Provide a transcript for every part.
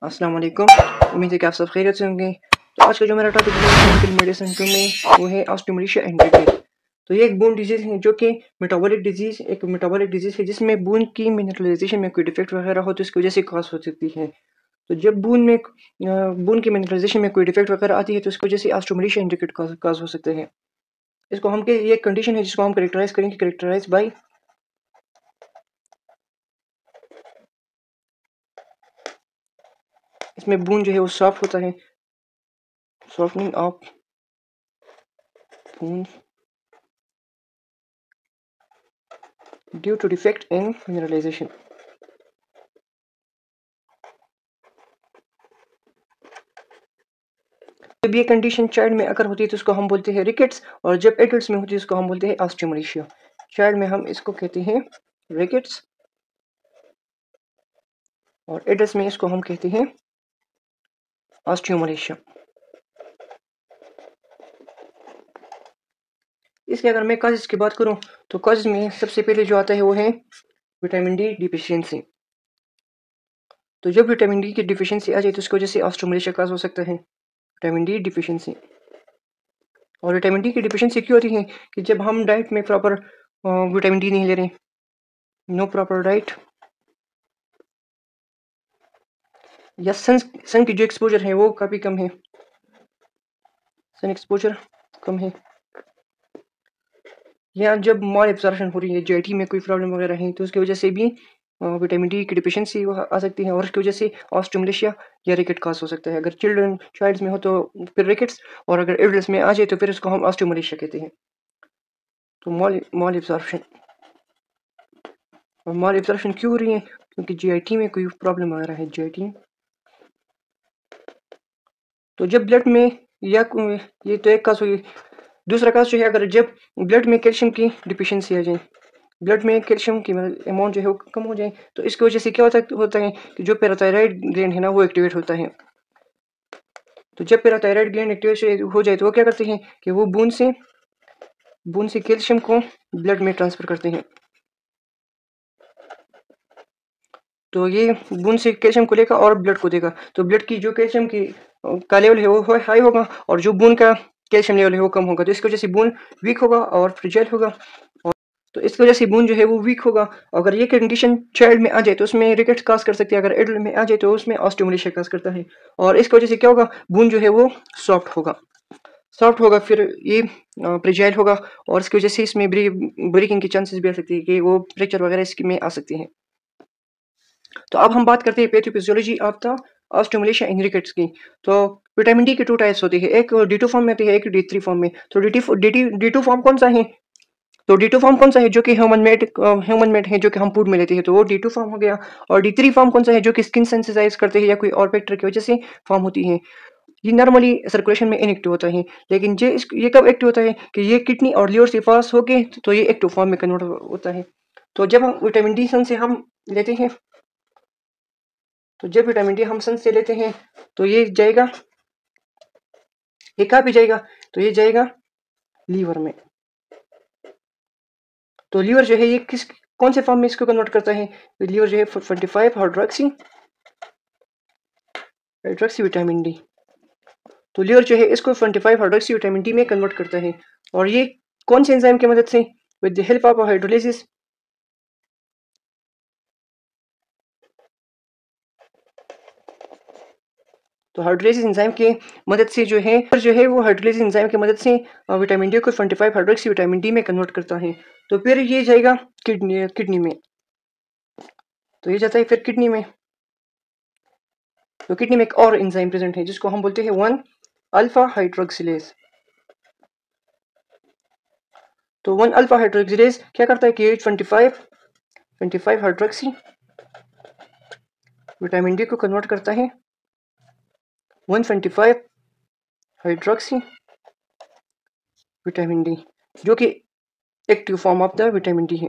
अस्सलाम वालेकुम। उम्मीद है कि आप सब खैरियत से होंगे। तो आज का जो मेरा टॉपिक है क्लिनिकल मेडिसिन में वो है ऑस्टियोमेलेशिया इंडिकेट। तो ये एक बोन डिजीज़ है जो कि मेटाबॉलिक डिजीज़ है जिसमें बोन की मिनरलाइजेशन में कोई डिफेक्ट वगैरह हो तो इसकी वजह से कॉज हो सकती है। तो जब बोन की मिनरलाइजेशन में कोई डिफेक्ट वगैरह आती है तो इसकी वजह से ऑस्टियोमेलेशिया इंडिकेट कॉज हो सकते हैं। इसको हम ये एक कंडीशन है जिसको हम करेक्टराइज करेंगे, करेक्टराइज बाय इसमें बोन जो है वो सॉफ्ट होता है, softening of bone due to defect in mineralisation. जब ये कंडीशन चाइल्ड में अगर होती है तो उसको हम बोलते हैं रिकेट्स, और जब एडल्ट्स में होती है उसको हम बोलते हैं ऑस्टियोमेलेशिया। चाइल्ड में हम इसको कहते हैं रिकेट्स और एडल्ट्स में इसको हम कहते हैं ऑस्टियोमेलेशिया। इसके अगर मैं कॉजेज की बात करूं तो कॉजेज में सबसे पहले जो आता है वो है विटामिन डी डिफिशियंसी। तो जब विटामिन डी की डिफिशियंसी आ जाए तो उसकी वजह से ऑस्टियोमेलेशिया काज हो सकता है, विटामिन डी डिफिशियंसी। और विटामिन डी की डिफिशियंसी क्यों होती है कि जब हम डाइट में प्रॉपर विटामिन डी नहीं ले रहे, नो प्रॉपर डाइट, या सन की जो एक्सपोजर है वो काफ़ी कम है, सन एक्सपोजर कम है, या जब मॉल एब्जॉर्प्शन हो रही है, जीआईटी में कोई प्रॉब्लम वगैरह है तो उसकी वजह से भी विटामिन डी की डिफिशियंसी आ सकती है और उसकी वजह से ऑस्टियोमेलेशिया या रिकेट काज हो सकता है। अगर चाइल्ड्स में हो तो फिर रिकेट्स, और अगर एडल्ट्स में आ जाए तो फिर उसको हम ऑस्टियोमेलेशिया कहते हैं। तो मॉल एब्जॉर्प्शन, और मॉल एब्जॉर्प्शन क्यों हो रही है क्योंकि जीआईटी में कोई प्रॉब्लम आ रहा है, जीआईटी। तो जब ब्लड में या ये तो एक काज हुई, दूसरा काज जो है अगर जब ब्लड में कैल्शियम की डिफिशियंसी आ जाए, ब्लड में कैल्शियम की अमाउंट जो है वो कम हो जाए तो इसकी वजह से क्या होता है कि जो पैराथायराइड ग्लैंड है ना वो एक्टिवेट होता है। तो जब पैराथायराइड ग्लैंड एक्टिवेट हो जाए तो वो क्या करते हैं कि वो बूंद से कैल्शियम को ब्लड में ट्रांसफर करते हैं। तो ये बूंद से कैल्शियम को लेगा और ब्लड को देगा, तो ब्लड की जो कैल्शियम की का लेवल है वो हाई होगा और जो बूंद का कैल्शियम लेवल है वो कम होगा, तो इसकी वजह से बूंद वीक होगा और फ्रिजाइल होगा। तो इसकी वजह से बूंद जो है वो वीक होगा। अगर ये कंडीशन चाइल्ड में आ जाए तो उसमें रिकेट्स काज कर सकती है, अगर एडल्ट में आ जाए तो उसमें ऑस्टियोमेलेशिया काज करता है। और इसकी वजह से क्या होगा, बूंद जो है वो सॉफ्ट होगा फिर ये फ्रिजाइल होगा, और इसकी वजह से इसमें ब्रेकिंग की चांसेस भी आ सकती है कि वो फ्रैक्चर वगैरह इसकी में आ सकती हैं। तो अब हम बात करते हैं pathophysiology of the osteomalacia in rickets की। तो विटामिन डी के 2 टाइप्स होती है, एक D2 फॉर्म में होती है, एक D3 फॉर्म में। तो D2 फॉर्म कौन सा है, तो D2 फॉर्म कौन सा है जो कि ह्यूमन मेड है, जो कि हम फूड में लेते हैं, तो वो D2 फॉर्म हो गया। और D3 फॉर्म कौन सा है जो कि स्किन सेंसिटाइज करते हैं या कोई और फैक्टर की वजह से फॉर्म होती है। ये नॉर्मली सर्कुलेशन में इनएक्टिव होता है, लेकिन ये कब एक्टिव होता है कि ये किडनी और लीवर से पास होके तो ये एक्टिव फॉर्म में कन्वर्ट होता है। तो जब हम विटामिन डी सन से हम लेते हैं, तो जब विटामिन डी हम सन से लेते हैं तो ये जाएगा, ये कहाँ पे जाएगा, तो ये जाएगा लीवर में। तो लीवर जो है ये कौन से फॉर्म में इसको कन्वर्ट करता है, तो लीवर जो है 25 हाइड्रोक्सी हाइड्रोक्सी विटामिन डी, तो लीवर जो है इसको 25 हाइड्रोक्सी विटामिन डी में कन्वर्ट करता है। और ये कौन से एंजाइम की मदद से, with the help of hydrolysis. तो हाइड्रोलिसिस एंजाइम की मदद से जो है वो हाइड्रोलिसिस एंजाइम की मदद से विटामिन डी को 25 हाइड्रोक्सी विटामिन डी में कन्वर्ट करता है। तो फिर ये जाएगा किडनी में, तो ये जाता है फिर किडनी में। तो किडनी में एक और एंजाइम प्रेजेंट है जिसको हम बोलते हैं 1 अल्फा हाइड्रोक्सिलेज। तो 1 अल्फा हाइड्रोक्सिलेज क्या करता है कि 25 हाइड्रोक्सी विटामिन डी को कन्वर्ट करता है 125 हाइड्रोक्सी विटामिन डी, जो कि active form of the vitamin D है।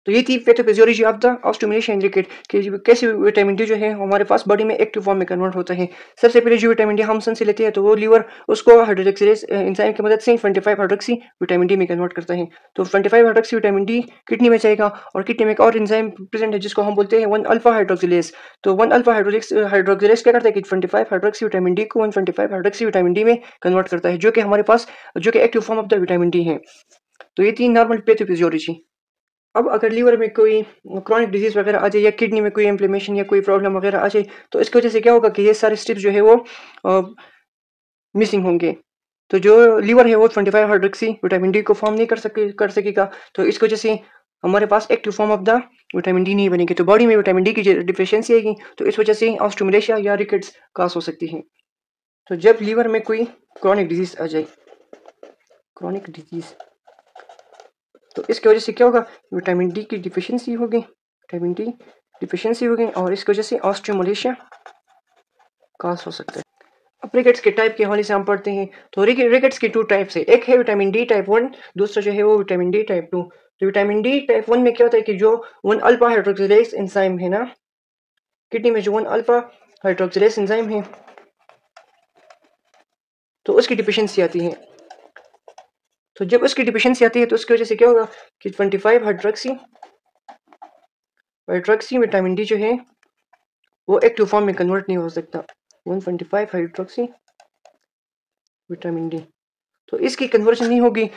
तो ये थी पैथोफिजियोलॉजी ऑफ द ऑस्टिमुलेशन रिकेट कि कैसे विटामिन डी जो है हमारे पास बॉडी में एक्टिव फॉर्म में कन्वर्ट होता है। सबसे पहले जो विटामिन डी हम सन से लेते हैं तो वो लीवर उसको हाइड्रोक्सिलेज एंजाइम की मदद से 25 हाइड्रोक्सी विटामिन डी में कन्वर्ट करता है। तो 25 हाइड्रोक्सी विटामिन डी किडनी में जाएगा और किडनी में एक और एंजाइम प्रेजेंट है जिसको हम बोलते हैं 1 अल्फा हाइड्रोक्सिलेज। तो 1 अल्फा हाइड्रोक्सिलेज क्या करता है कि 25 हाइड्रोक्सी विटामिन डी को 125 हाइड्रोक्सी विटामिन डी में कन्वर्ट करता है, जो कि हमारे पास जो कि active form of the vitamin D है। तो ये थी नॉर्मल पैथोफिजियोलॉजी। अब अगर लीवर में कोई क्रॉनिक डिजीज वगैरह आ जाए या किडनी में कोई इन्फ्लेमेशन या कोई प्रॉब्लम वगैरह आ जाए तो इसकी वजह से क्या होगा कि ये सारे स्टेप्स जो है वो मिसिंग होंगे। तो जो लीवर है वो 25 हाइड्रोक्सी विटामिन डी को फॉर्म नहीं कर सकेगा। तो इस वजह से हमारे पास active form of the vitamin D नहीं बनेगी। तो बॉडी में विटामिन डी की डिफिशियंसी आएगी तो इस वजह से ऑस्टिमुलेशिया या रिकेट्स काज हो सकती है। तो जब लीवर में कोई क्रॉनिक डिजीज आ जाए, क्रॉनिक डिजीज, तो इसकी वजह से क्या होगा, विटामिन डी की डिफिशियंसी होगी, विटामिन डी डिफिशियंसी होगी और इसकी वजह से ऑस्टिमुलेशिया काज हो सकता है। अब रिकेट्स के टाइप के हवाले से हम पढ़ते हैं। तो रिकेट्स की 2 टाइप्स है, एक है विटामिन डी टाइप 1, दूसरा जो है वो विटामिन डी टाइप 2। तो विटामिन डी टाइप 1 में क्या होता है कि जो 1 अल्फा हाइड्रोक्सिलेज एंजाइम है ना, किडनी में जो 1 अल्फा हाइड्रोक्सिलेज एंजाइम है तो उसकी डिफिशियंसी आती है। तो जब उसकी डिफिशियंसी आती है तो उसकी वजह से क्या होगा कि 25 हाइड्रोक्सी विटामिन डी जो है वो एक्टिव फॉर्म में कन्वर्ट नहीं हो सकता, 125 हाइड्रोक्सी विटामिन डी, तो इसकी कन्वर्जन नहीं होगी।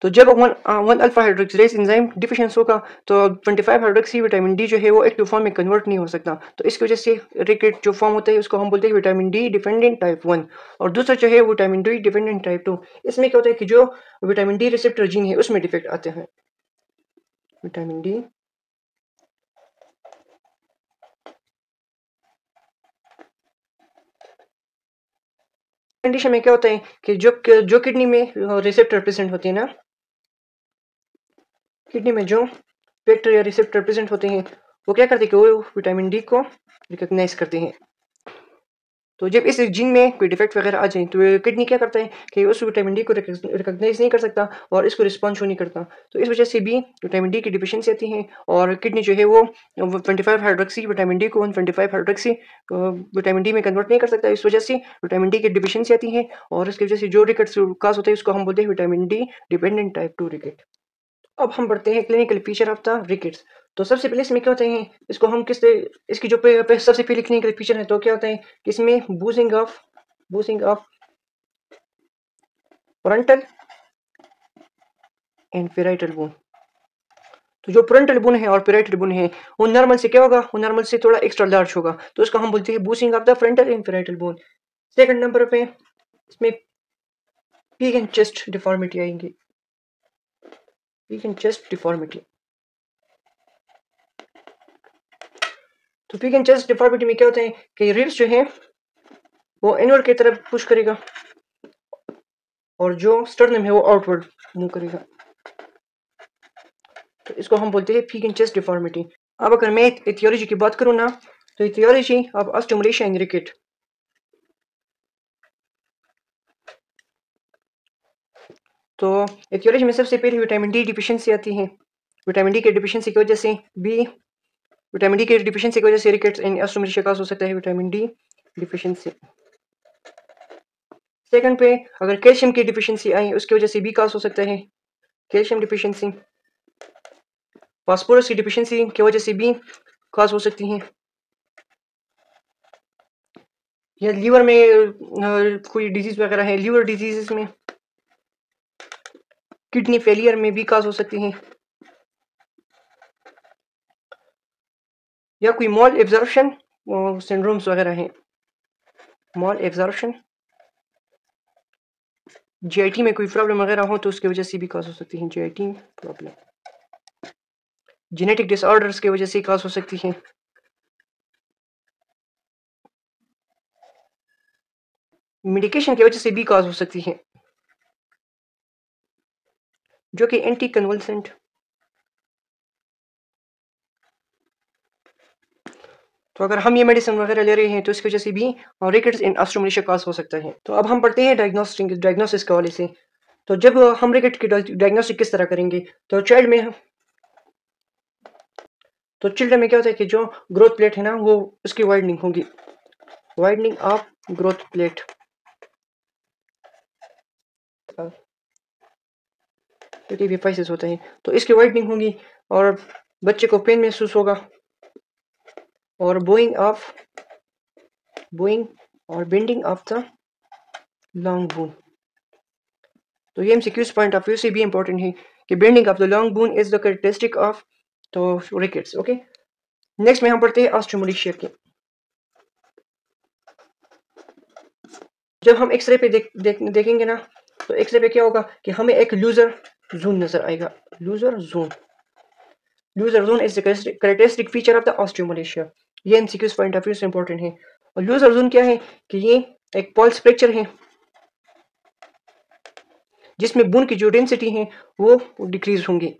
तो जब 1 अल्फा हाइड्रोक्सिलेज एंजाइम डिफिशियंस होगा तो 25 हाइड्रोक्सी विटामिन डी जो है वो एक्टिव फॉर्म में कन्वर्ट नहीं हो सकता। तो इसकी वजह से रिकेट जो फॉर्म होता है उसको हम बोलते हैं विटामिन डी डिपेंडेंट टाइप 1। और दूसरा जो है विटामिन डी डिपेंडेंट टाइप 2। इसमें क्या होता है कि जो विटामिन डी रिसेप्टर जीन है उसमें डिफेक्ट आते हैं। विटामिन डी कंडीशन में क्या होता है कि जो किडनी में रिसेप्टर प्रेजेंट होते हैं ना, किडनी में जो फैक्टर या रिसेप्टर प्रेजेंट होते हैं वो क्या करते हैं कि वो विटामिन डी को रिकॉग्नाइज करते हैं। तो जब इस जीन में कोई डिफेक्ट वगैरह आ जाए तो किडनी क्या करता है कि उस विटामिन डी को रिकॉग्नाइज नहीं कर सकता और इसको रिस्पॉन्स नहीं करता। तो इस वजह से भी विटामिन डी की डिफिशियंसी आती है और किडनी जो है वो 25 हाइड्रोक्सी विटामिन डी को 125 हाइड्रोक्सी विटामिन डी में कन्वर्ट नहीं कर सकता। इस वजह से विटामिन डी की डिफिशियंसी आती है और इसकी वजह से जो रिकेट्स काज होता है उसको हम बोलते हैं विटामिन डी डिपेंडेंट टाइप 2 रिकेट। अब हम बढ़ते हैं clinical feature of the rickets. तो सबसे पहले इसमें क्या होते हैं, इसको हम इसकी जो सबसे पहले क्लिनिकल फीचर है तो क्या होता है कि इसमें बूजिंग of frontal and parietal bone. तो जो फ्रंटल बोन है और पेराइटल बोन है वो नॉर्मल से क्या होगा, वो नॉर्मल से थोड़ा एक्स्ट्रा लार्ज होगा, तो इसको हम बोलते हैं बूजिंग of the frontal and parietal bone. Second number पे इसमें पीक एंड चेस्ट डिफॉर्मिटी आएंगी, पीक एंड चेस्ट डिफॉर्मिटी। तो पीक एंड चेस्ट डिफॉर्मिटी में क्या होता है कि रिब्स जो है वो इनवर्ड की तरफ पुश करेगा और जो स्टर्नम है वो आउटवर्ड मूव करेगा, तो इसको हम बोलते हैं पीक एंड चेस्ट डिफॉर्मिटी। अब अगर मैं एथियोलॉजी की बात करूं ना तो एथियोलॉजी ऑफ ऑस्टिमुलेशन इन रिकेट। तो एथियोलॉजी में सबसे पहले विटामिन डी डिफिशियंसी आती है। विटामिन डी की डिफिशियंसी की वजह से विटामिन डी की डिफिशियंसी की वजह से रिकेट्स एंड ऑस्टिमुलेशन काज हो सकता है, विटामिन डी डिफिशियंसी। सेकंड पे अगर कैल्शियम की डिफिशियंसी आई उसकी वजह से भी काज हो सकता है, कैल्शियम डिफिशियंसी। फास्फोरस की डिफिशियंसी की वजह से भी काज हो सकती है, या लीवर में कोई डिजीज वगैरह है, लीवर डिजीजेस में, किडनी फेलियर में भी काज हो सकती हैं, या कोई मॉल एब्जॉर्प्शन सिंड्रोम्स वगैरह हैं। मॉल एब्जॉर्प्शन, जीआईटी में कोई प्रॉब्लम वगैरह हो तो उसकी वजह से भी काज हो सकती है, जीआईटी प्रॉब्लम। जेनेटिक डिसऑर्डर्स की वजह से काज हो सकती है। मेडिकेशन की वजह से भी काज हो सकती है, जो कि एंटी कन्वल्सेंट। तो अगर हम ये मेडिसिन वगैरह ले रहे हैं तो इसकी वजह से भी रिकेट्स एंड ऑस्टिमुलेशन काज हो सकता है। तो अब हम पढ़ते हैं डायग्नोसिस के हवाले से। तो जब हम रिकेट की डायग्नोस्टिक किस तरह करेंगे, तो चाइल्ड में तो चिल्ड्रन में क्या होता है कि जो ग्रोथ प्लेट है ना वो उसकी वाइडनिंग होगी, widening of growth plate. Epiphysis होता है तो इसकी वाइडनिंग होगी और बच्चे को पेन महसूस होगा। और बोइंग और bending of the long bone. तो ये एमसीक्यूज पॉइंट ऑफ व्यू से भी इंपॉर्टेंट है कि bending of the long bone is the characteristic of तो रिकेट्स। ओके, नेक्स्ट में हम पढ़ते हैं ऑस्टियोमलेशिया की। जब हम एक्सरे पे देखेंगे ना तो एक्सरे पे क्या होगा कि हमें एक लूजर जोन नजर आएगा। Loser zone is the characteristic feature of the osteomalacia. ये एमसीक्यूज पॉइंट ऑफ व्यू से इंपॉर्टेंट है। और लूजर जोन क्या है कि ये एक पल्स फ्रैक्चर है जिसमें बोन की जो डेंसिटी है वो डिक्रीज होंगी।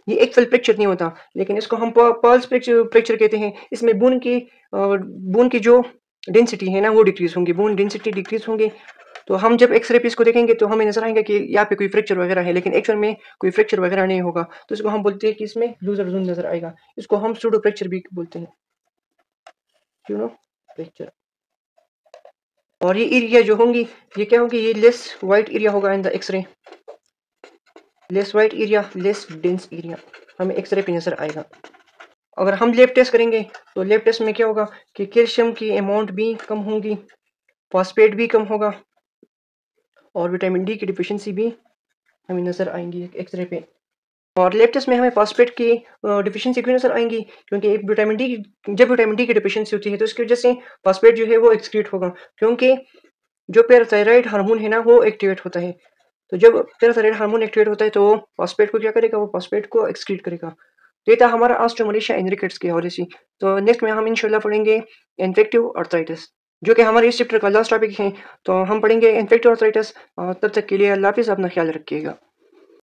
ये एक फुल फ्रैक्चर नहीं होता लेकिन इसको हम पल्स फ्रैक्चर कहते हैं। इसमें बोन की जो डेंसिटी है ना वो डिक्रीज होंगी, बोन डेंसिटी डिक्रीज होंगी। तो हम जब एक्सरे पे इसको देखेंगे तो हमें नजर आएगा कि यहाँ पे कोई फ्रैक्चर वगैरह है, लेकिन एक्चुअल में कोई फ्रैक्चर वगैरह नहीं होगा। तो इसको हम बोलते हैं कि इसमें लूजर जोन नजर आएगा। इसको हम सूडो फ्रैक्चर भी बोलते हैं, सूडो फ्रैक्चर। और ये एरिया जो होंगी ये क्या होगी, ये लेस वाइट एरिया होगा in the X-ray, less white area, less dense area हमें एक्सरे पे नजर आएगा। अगर हम लैब टेस्ट करेंगे तो लैब टेस्ट में क्या होगा कि कैल्शियम की अमाउंट भी कम होगी, फॉस्फेट भी कम होगा और विटामिन डी की डिफिशियंसी भी हमें नजर आएंगी एक्सरे पे। और लैब टेस्ट में हमें फॉस्फेट की डिफिशियंसी क्यों नजर आएंगी, क्योंकि जब विटामिन डी की डिफिशियंसी होती है तो इसकी वजह से फॉस्फेट जो है वो एक्सक्रीट होगा, क्योंकि जो पैराथायराइड हार्मोन है ना वो एक्टिवेट होता है। तो जब पैराथायराइड हार्मोन एक्टिवेट होता है तो वो फॉस्फेट को क्या करेगा, वो फॉस्फेट को एक्सक्रीट करेगा। तो ये था हमारा ऑस्टियोमलेशिया इन रिकेट्स की हवाले से। तो नेक्स्ट में हम इंशाल्लाह पढ़ेंगे इन्फेक्टिव आर्थराइटिस, जो कि हमारे इस चैप्टर का लास्ट टॉपिक है। तो हम पढ़ेंगे इन्फेक्टिव आर्थराइटिस। तब तक के लिए अल्लाह हाफिज़, अपना ख्याल रखिएगा।